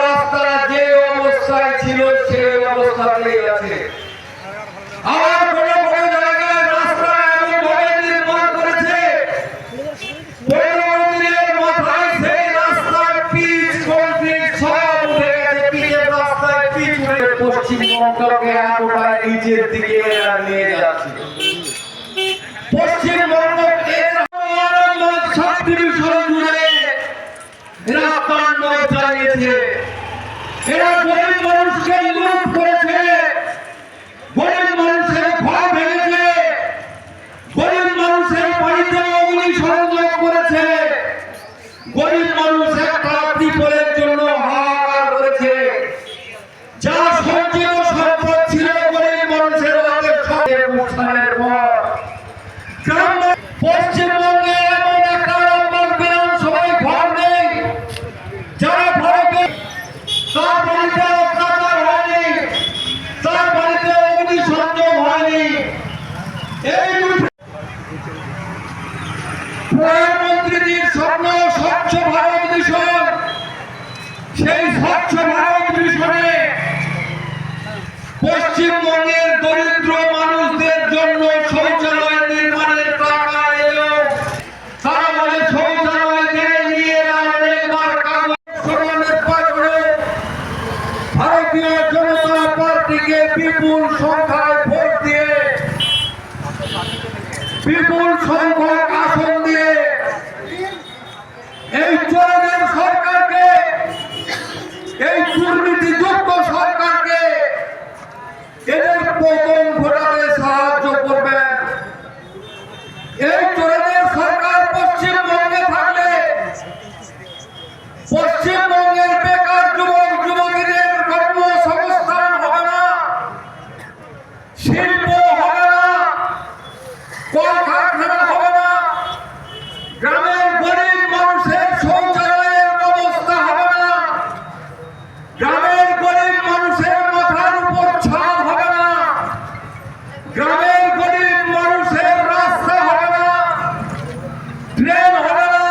রাস্তা যে অবস্থায় ছিল সেই অবস্থাতেই আছে। আবার কোনো কোনো জায়গায় রাস্তা এমনভাবে নির্মাণ করেছে, 15 দিনের মাথায় সেই রাস্তার পিচ কংক্রিট সব উঠে গেছে। পিচের রাস্তায় পিচ উঠে পশ্চিমবঙ্গকে এতটা নিচের দিকে নিয়ে যাচ্ছে। পশ্চিমবঙ্গকে সাবডিভিশন জুড়ে এরা তাণ্ডব চালিয়েছে। এরা গরিব মানুষকে লুট করেছে, গরিব মানুষের ঘর ভেঙেছে, গরিব মানুষের বাড়িতে অগ্নি সংযোগ করেছে, গরিব মানুষ একটা ত্রিপলের জন্য হাহাকার করেছে। যা সঞ্চিত সম্পদ ছিল গরিব মানুষের অনুষ্ঠানের পর পশ্চিমবঙ্গে এমন একটা বিধানসভায় ঘর নেই যারা ঘরকে তার বাড়িতে অত্যাচার হয়নি, তার বাড়িতে অগ্নি সংযোগ হয়নি। এই প্রধানমন্ত্রীর স্বপ্ন স্বচ্ছ ভারত মিশন, সেই স্বচ্ছ ভারত মিশনে পশ্চিমবঙ্গের দরিদ্র মানুষদের জন্য শৌচালয় নির্মাণের টাকা এলো। তারা বলে শৌচালয় নিয়ে নির্বাচনে ভারতীয় জনতা পার্টিকে বিপুল সংখ্যায় ভোট দিয়ে, বিপুল সংখ্যক আসন দিয়ে এই চোরদের সরকারকে, এই দুর্নীতিযুক্ত সরকারকে এদের পতন ঘটাতে সাহায্য করবেন। এই চোরদের সরকার পশ্চিমবঙ্গে থাকলে পশ্চিমবঙ্গের বেকার যুবক যুবতীদের কর্মসংস্থান হবে না, শিল্প হবে না, কলকারখানা হবে না, গ্রামের গরিব মানুষের শৌচালয়ের ব্যবস্থা হবে না, গ্রামের গরিব মানুষের মাথার উপর ছাদ হবে না, গ্রামের গরিব মানুষের রাস্তা হবে না, ট্রেন হবে না।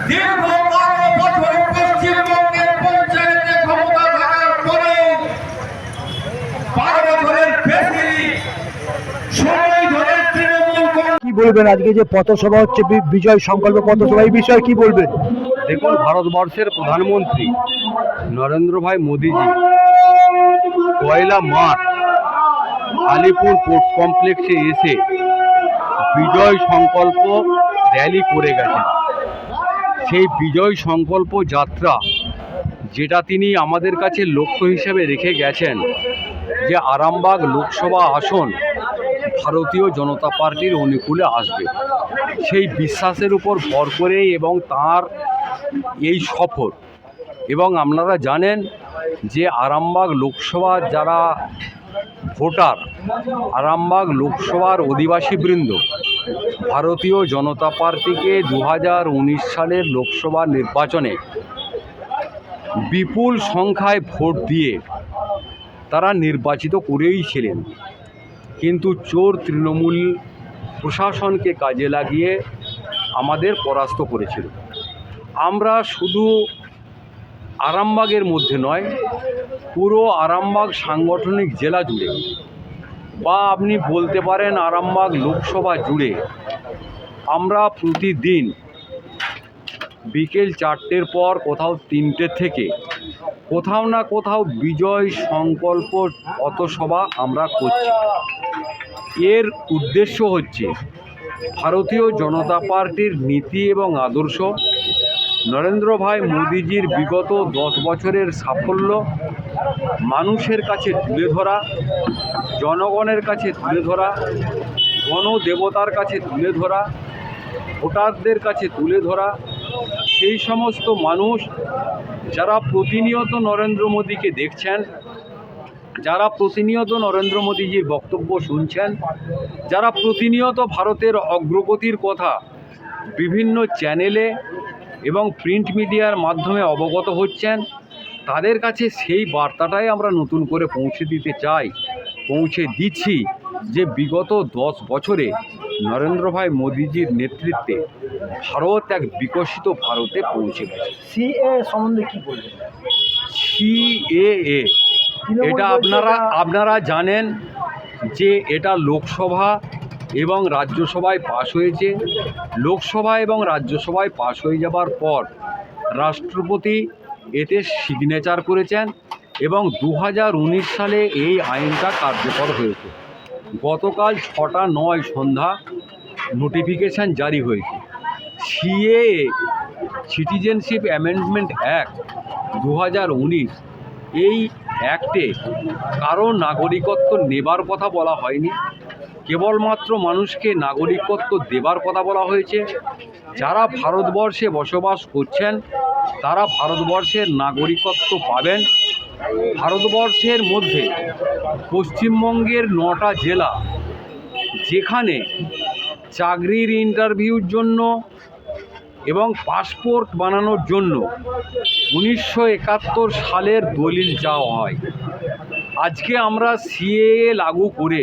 দীর্ঘ 12 বছর পশ্চিমবঙ্গের পঞ্চায়েতে ক্ষমতা থাকার পরেও 12 বছরের বেশি সময় ধরে তৃণমূল কি বলবেন আজকে যে পথসভা হচ্ছে, বিজয় সংকল্প পথসভা, এই বিষয়ে কি বলবেন? দেখুন, ভারতবর্ষের প্রধানমন্ত্রী নরেন্দ্র ভাই মোদীজি 1 মার্চ আলিপুর পোর্ট কমপ্লেক্সে এসে বিজয় সংকল্প র্যালি করে গেছেন। সেই বিজয় সংকল্প যাত্রা, যেটা তিনি আমাদের কাছে লক্ষ্য হিসেবে রেখে গেছেন, যে আরামবাগ লোকসভা আসন ভারতীয় জনতা পার্টির অনুকূলে আসবে, সেই বিশ্বাসের উপর ভর করেই এবং তার এই সফর। এবং আপনারা জানেন যে আরামবাগ লোকসভার যারা ভোটার, আরামবাগ লোকসভার অধিবাসীবৃন্দ ভারতীয় জনতা পার্টিকে 2019 সালের লোকসভা নির্বাচনে বিপুল সংখ্যায় ভোট দিয়ে তারা নির্বাচিত করেইছিলেন। কিন্তু চোর তৃণমূল প্রশাসনকে কাজে লাগিয়ে আমাদের পরাস্ত করেছিল। আমরা শুধু আরামবাগের মধ্যে নয়, পুরো আরামবাগ সাংগঠনিক জেলা জুড়ে, বা আপনি বলতে পারেন আরামবাগ লোকসভা জুড়ে, আমরা প্রতিদিন বিকেল 4টের পর কোথাও 3টে থেকে কোথাও না কোথাও বিজয় সংকল্প পথসভা আমরা করছি। এর উদ্দেশ্য হচ্ছে ভারতীয় জনতা পার্টির নীতি এবং আদর্শ, নরেন্দ্র ভাই মোদীজির বিগত 10 বছরের সাফল্য মানুষের কাছে তুলে ধরা, জনগণের কাছে তুলে ধরা, গণদেবতার কাছে তুলে ধরা, ভোটারদের কাছে তুলে ধরা। সেই সমস্ত মানুষ যারা প্রতিনিয়ত নরেন্দ্র মোদীকে দেখছেন, যারা প্রতিনিয়ত নরেন্দ্র মোদীজির বক্তব্য শুনছেন, যারা প্রতিনিয়ত ভারতের অগ্রগতির কথা বিভিন্ন চ্যানেলে এবং প্রিন্ট মিডিয়ার মাধ্যমে অবগত হচ্ছেন, তাদের কাছে সেই বার্তাটাই আমরা নতুন করে পৌঁছে দিতে চাই, পৌঁছে দিচ্ছি, যে বিগত 10 বছরে নরেন্দ্র ভাই মোদীজির নেতৃত্বে ভারত এক বিকশিত ভারতে পৌঁছে গেছে। সিএ সম্বন্ধে কি বলবেন? সিএএ, এটা আপনারা জানেন যে এটা লোকসভা এবং রাজ্যসভায় পাশ হয়েছে। লোকসভা এবং রাজ্যসভায় পাশ হয়ে যাবার পর রাষ্ট্রপতি এতে সিগনেচার করেছেন এবং 2019 সালে এই আইনটা কার্যকর হয়েছে। গতকাল 6:09 সন্ধ্যা নোটিফিকেশান জারি হয়েছে। সিএএ, সিটিজেনশিপ অ্যামেন্ডমেন্ট অ্যাক্ট 2019, এই অ্যাক্টে কারো নাগরিকত্ব নেবার কথা বলা হয়নি, কেবলমাত্র মানুষকে নাগরিকত্ব দেবার কথা বলা হয়েছে। যারা ভারতবর্ষে বসবাস করছেন তারা ভারতবর্ষের নাগরিকত্ব পাবেন। ভারতবর্ষের মধ্যে পশ্চিমবঙ্গের 9টা জেলা, যেখানে চাকরির ইন্টারভিউর জন্য এবং পাসপোর্ট বানানোর জন্য 1971 সালের দলিল চাওয়া হয়। আজকে আমরা সিএএ লাগু করে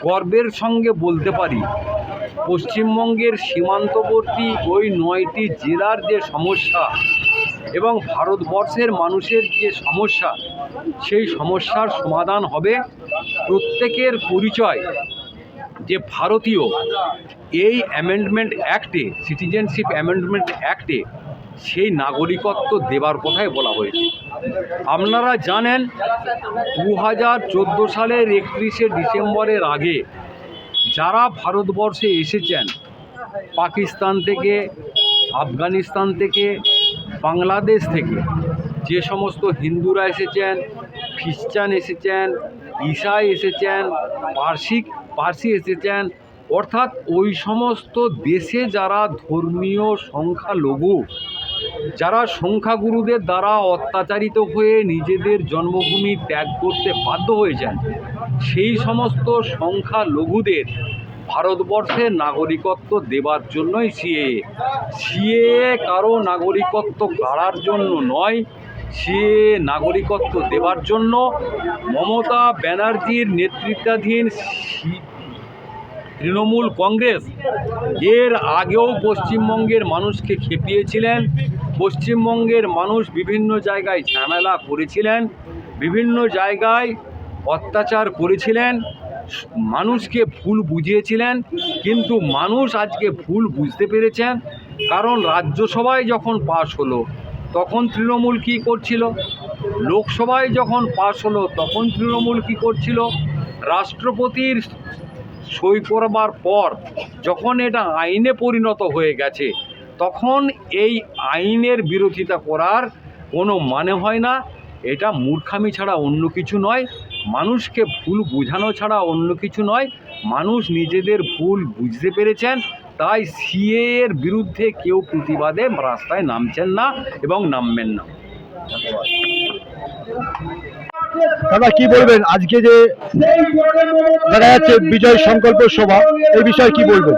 গর্বের সঙ্গে বলতে পারি পশ্চিমবঙ্গের সীমান্তবর্তী ওই 9টি জেলার যে সমস্যা এবং ভারতবর্ষের মানুষের যে সমস্যা, সেই সমস্যার সমাধান হবে। প্রত্যেকের পরিচয় যে ভারতীয়, এই অ্যামেন্ডমেন্ট অ্যাক্টে, সিটিজেনশিপ অ্যামেন্ডমেন্ট অ্যাক্টে সেই নাগরিকত্ব দেবার কথাই বলা হয়েছে। আপনারা জানেন 2014 সালের 31শে ডিসেম্বরের আগে যারা ভারতবর্ষে এসেছেন পাকিস্তান থেকে, আফগানিস্তান থেকে, বাংলাদেশ থেকে, যে সমস্ত হিন্দুরা এসেছেন, খ্রিস্টান এসেছেন, ঈসাই এসেছেন, পার্সি এসেছেন, অর্থাৎ ওই সমস্ত দেশে যারা ধর্মীয় সংখ্যালঘু, যারা সংখ্যাগুরুদের দ্বারা অত্যাচারিত হয়ে নিজেদের জন্মভূমি ত্যাগ করতে বাধ্য হয়েছেন, সেই সমস্ত সংখ্যালঘুদের ভারতবর্ষের নাগরিকত্ব দেবার জন্যই সিএএ কারো নাগরিকত্ব কাড়ার জন্য নয়। সিএএ নাগরিকত্ব দেবার জন্য মমতা ব্যানার্জির নেতৃত্বাধীন তৃণমূল কংগ্রেস এর আগেও পশ্চিমবঙ্গের মানুষকে খেপিয়েছিলেন। পশ্চিমবঙ্গের মানুষ বিভিন্ন জায়গায় ঝামেলা করেছিলেন, বিভিন্ন জায়গায় অত্যাচার করেছিলেন, মানুষকে ভুল বুঝিয়েছিলেন, কিন্তু মানুষ আজকে ভুল বুঝতে পেরেছেন। কারণ রাজ্যসভায় যখন পাশ হলো তখন তৃণমূল কী করছিল, লোকসভায় যখন পাশ হলো তখন তৃণমূল কী করছিল, রাষ্ট্রপতির সই করবার পর যখন এটা আইনে পরিণত হয়ে গেছে তখন এই আইনের বিরোধিতা করার কোনো মানে হয় না। এটা মূর্খামি ছাড়া অন্য কিছু নয়, মানুষকে ভুল বোঝানো ছাড়া অন্য কিছু নয়। মানুষ নিজেদের ভুল বুঝতে পেরেছেন, তাই সিএএর বিরুদ্ধে কেউ প্রতিবাদে রাস্তায় নামছেন না এবং নামবেন না। দাদা কি বলবেন, আজকে যে দেখা যাচ্ছে বিজয় সংকল্প সভা, এই বিষয়ে কি বলবেন?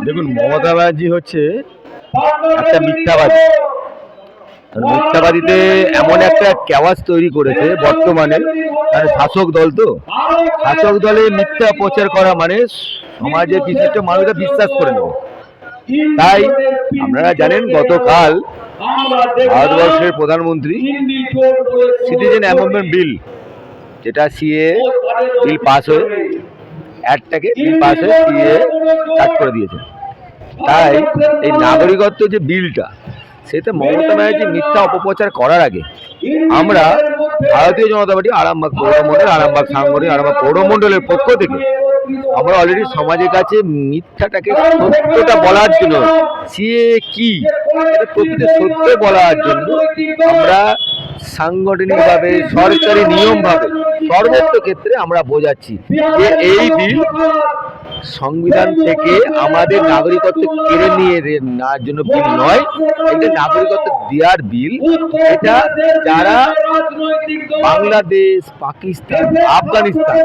দেখুন, মমতা ব্যানার্জি হচ্ছে একটা মিথ্যাবাদী। মিথ্যাবাদীতে এমন একটা ক্যাওয়াস তৈরি করেছে বর্তমানে, মানে শাসক দল, তো শাসক দলে মিথ্যা প্রচার করা মানে সমাজে বিশিষ্ট মানুষরা বিশ্বাস করে নেবে। তাই আপনারা জানেন গতকাল ভারতবর্ষের প্রধানমন্ত্রী সিটিজেন অ্যামেন্ডমেন্ট বিল, যেটা সিএ বিল পাস হয়ে অ্যাক্টটাকে বিল পাস হয়ে সিএ কাজ করে দিয়েছে। তাই এই নাগরিকত্ব যে বিলটা, সেটা মমতা ব্যানার্জি মিথ্যা অপপ্রচার করার আগে আমরা ভারতীয় জনতা পার্টি আরামবাগ পৌরমণ্ডল, আরামবাগ সাংগঠনিক আরামবাগ পৌরমণ্ডলের পক্ষ থেকে আমরা অলরেডি সমাজের কাছে মিথ্যাটাকে সত্যটা বলার জন্য, সিএ কি এটা প্রকৃত সত্য বলার জন্য আমরা সাংগঠনিকভাবে, সরকারি নিয়মভাবে, সর্বত্র ক্ষেত্রে আমরা বোঝাচ্ছি যে এই বিল সংবিধান থেকে আমাদের নাগরিকত্ব কেড়ে নিয়ে নেওয়ার জন্য বিল নয়, এটা নাগরিকত্ব দেওয়ার বিল। এটা যারা বাংলাদেশ, পাকিস্তান, আফগানিস্তান,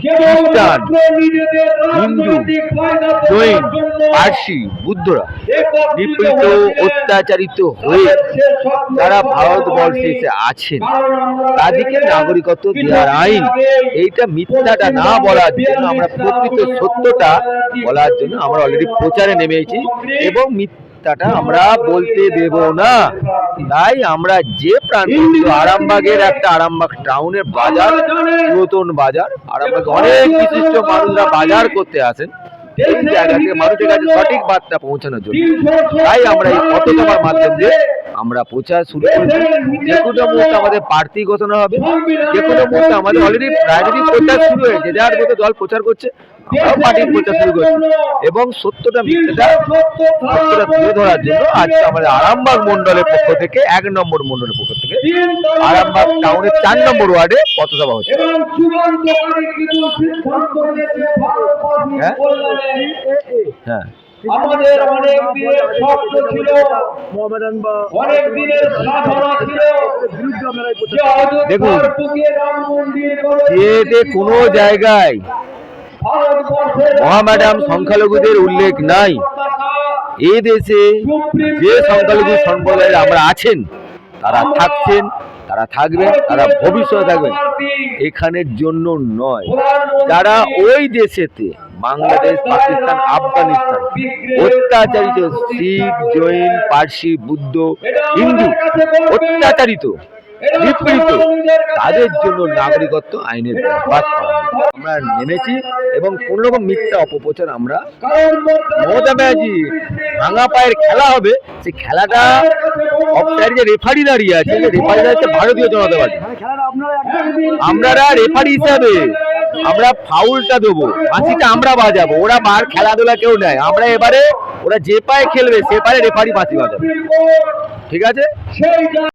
খ্রিস্টান, হিন্দু, জৈন, পার্সি, বুদ্ধরা নিপীড়িত, অত্যাচারিত হয়ে তারা ভারতবর্ষে এসে আছেন, তাদেরকে নাগরিকত্ব দেওয়ার আইন, এইটা মিথ্যাটা না বলার জন্য, আমরা প্রকৃত সত্যটা বলার জন্য আমরা অলরেডি প্রচারে নেমেছি এবং মিথ্যাটা আমরা বলতে দেব না। তাই আমরা যে প্রান্ত আরামবাগের একটা আরামবাগ টাউনের বাজার, নতুন বাজার, আরামবাগ অনেক বিশিষ্ট মানুষরা বাজার করতে আসেন, এই জায়গা থেকে মানুষের কাছে সঠিক বার্তা পৌঁছানোর জন্য তাই আমরা এই পথসভার মাধ্যম দিয়ে আমরা প্রচার শুরু করেছি। যে কোনো মুহূর্তে আমাদের প্রার্থী ঘোষণা হবে, যে কোনো মুহূর্তে আমাদের অলরেডি রাজনৈতিক প্রচার শুরু হয়েছে, যার মতো দল প্রচার করছে আমরাও পার্টির প্রচার শুরু করছি এবং সত্যটা মিথ্যাটা তুলে ধরার জন্য আজকে আমাদের আরামবাগ মন্ডলের পক্ষ থেকে 1 নম্বর মন্ডলের পক্ষ থেকে আরামবাগ টাউনের 4 নম্বর ওয়ার্ডে পথসভা হচ্ছে। হ্যাঁ হ্যাঁ আমাদের অনেক দিনের স্বপ্ন ছিল, অনেক দিনের সাধনা ছিল, দেখুন এতে কোনো জায়গায় মহাম্যাডাম সংখ্যালঘুদের উল্লেখ নাই। এই দেশে যে সংখ্যালঘু সম্প্রদায়ের আমরা আছেন তারা থাকছেন, তারা থাকবেন, তারা ভবিষ্যতে থাকবেন, এখানের জন্য নয়। যারা ওই দেশেতে বাংলাদেশ, পাকিস্তান, আফগানিস্তান অত্যাচারিত শিখ, জৈন, পার্সি, বুদ্ধ, হিন্দু অত্যাচারিত, বিপরীত, তাদের জন্য নাগরিকত্ব আইনের বাস করা আমরা নেমেছি এবং কোন রকম মিথ্যা অপপ্রচার আমরা মমতা ব্যানার্জি ভাঙা পায়ের খেলা হবে, সেই খেলাটা অফসাইডে যে রেফারি দাঁড়িয়ে আছে, রেফারি দাঁড়িয়ে ভারতীয় জনতা পার্টি, আমরা রেফারি হিসাবে আমরা ফাউলটা দেবো, বাঁশিটা আমরা বাজাবো, ওরা বার খেলাধুলা কেউ নেয়, আমরা এবারে ওরা যে পায়ে খেলবে সে পায়ে রেফারি বাঁশি বাজাবে, ঠিক আছে।